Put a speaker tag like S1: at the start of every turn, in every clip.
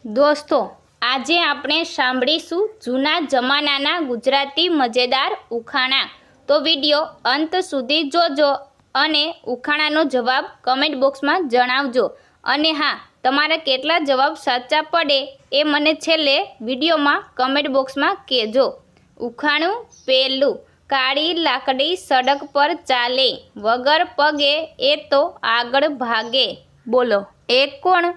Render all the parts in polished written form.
S1: દોસ્તો, આજે આપણે સાંભળીશું જૂના જમાનાના ગુજરાતી મજેદાર ઉખાણા. તો વિડીયો અંત સુધી જોજો અને ઉખાણાનો જવાબ કમેન્ટ બોક્સમાં જણાવજો. અને હા, તમારા કેટલા જવાબ સાચા પડે એ મને છેલ્લે વિડીયોમાં કમેન્ટ બોક્સમાં કહેજો. ઉખાણું પહેલું. કાળી લાકડી સડક પર ચાલે, વગર પગે એ તો આગળ ભાગે. બોલો, એ કોણ?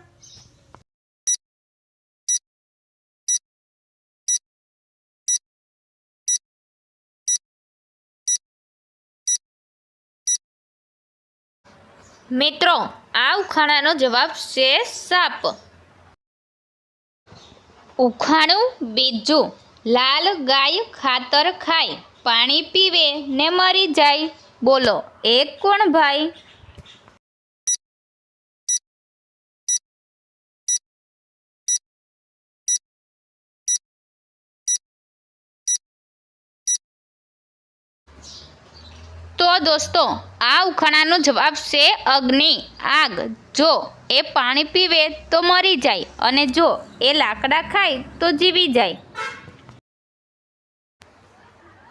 S1: મિત્રો, આ ઉખાણાનો જવાબ છે સાપ. ઉખાણું બીજું. લાલ ગાય ખાતર ખાય, પાણી પીવે ને મરી જાય. બોલો, એ કોણ ભાઈ? તો દોસ્તો, આ ઉખાણાનો જવાબ છે અગ્નિ, આગ. જો એ પાણી પીવે તો મરી જાય અને જો એ લાકડા ખાય તો જીવી જાય.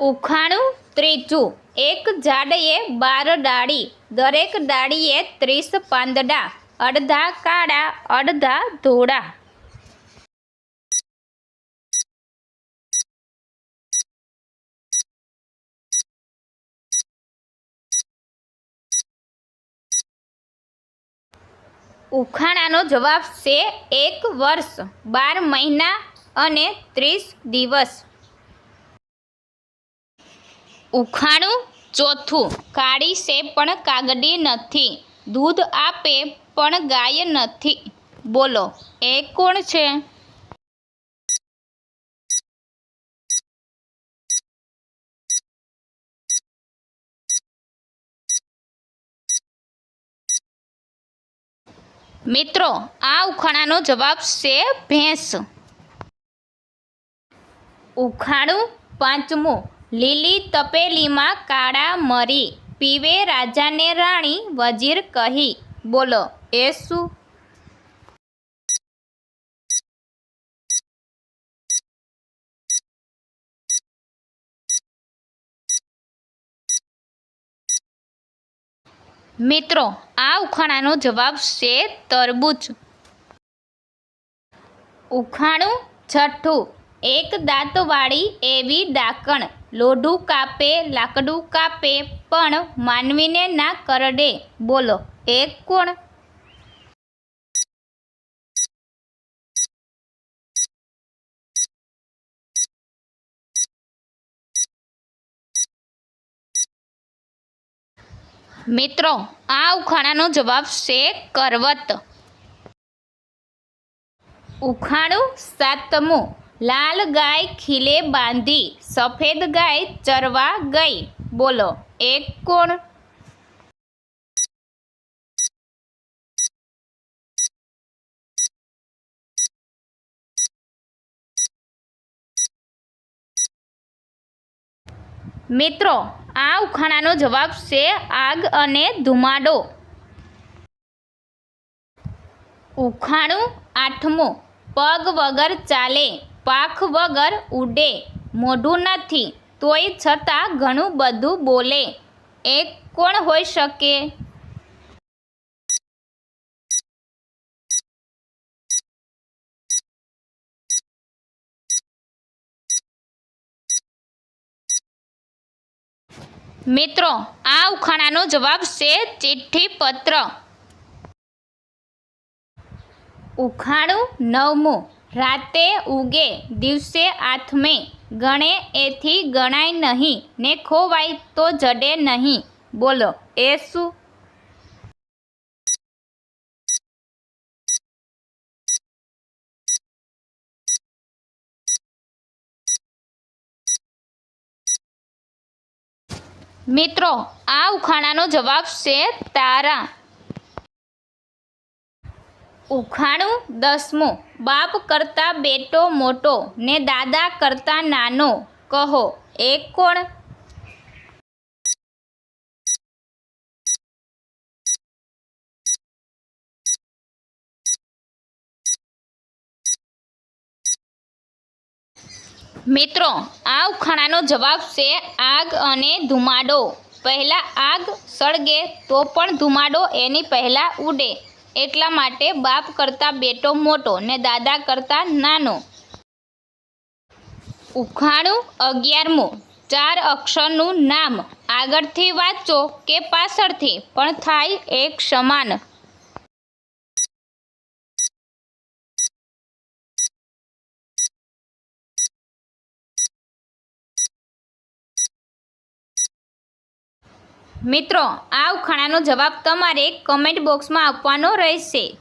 S1: ઉખાણું ત્રીજું. એક ઝાડએ 12 ડાળી, દરેક ડાળીએ 30 પાંદડા, અડધા કાળા અડધા ધોળા. ઉખાણાનો જવાબ છે 1 વર્ષ, 12 મહિના અને 30 દિવસ. ઉખાણું ચોથું. કાળી છે પણ કાગડી નથી, દૂધ આપે પણ ગાય નથી. બોલો, એ કોણ છે? મિત્રો, આ ઉખાણાનો જવાબ છે ભેંસ. ઉખાણું પાંચમું. લીલી તપેલીમાં કાળા મરી, પીવે રાજાને રાણી વજીર કહી. બોલો, એ શું? મિત્રો, આ ઉખાણાનો જવાબ છે તરબૂચ. ઉખાણું છઠ્ઠું. એક દાંતવાળી એવી ડાકણ, લોઢું કાપે લાકડું કાપે પણ માનવીને ના કરડે. બોલો, એ કોણ? મિત્રો, આ ઉખાણાનો જવાબ છે કરવત. ઉખાણું સાતમું. લાલ ગાય ખીલે બાંધી, સફેદ ગાય ચરવા ગઈ. બોલો, એ કોણ? મિત્રો, આ ઉખાણાનો જવાબ છે આગ અને ધુમાડો. ઉખાણું આઠમું. પગ વગર ચાલે, પાંખ વગર ઉડે, મોઢું નથી તોય છતાં ઘણું બધું બોલે. એ કોણ હોઈ શકે? મિત્રો, આ ઉખાણાનો જવાબ છે ચિઠ્ઠી પત્ર. ઉખાણું નવમું. રાતે ઉગે દિવસે આથમે, ગણે એથી ગણાય નહીં ને ખોવાય તો જડે નહીં. બોલો, એ શું? મિત્રો, આ ઉખાણાનો જવાબ છે તારા. ઉખાણું દસમું. બાપ કરતા બેટો મોટો ને દાદા કરતા નાનો. કહો, એ કોણ? મિત્રો, આ ઉખાણાનો જવાબ છે આગ અને ધુમાડો. પહેલાં આગ સળગે તો પણ ધુમાડો એની પહેલાં ઉડે. એટલા માટે બાપ કરતાં બેટો મોટો ને દાદા કરતાં નાનો. ઉખાણું 11મું. 4 અક્ષરનું નામ. આગળથી વાંચો કે પાછળથી પણ થાય એક સમાન. મિત્રો, આ ઉખાણાનો જવાબ તમારે કમેન્ટ બોક્સમાં આપવાનો રહેશે.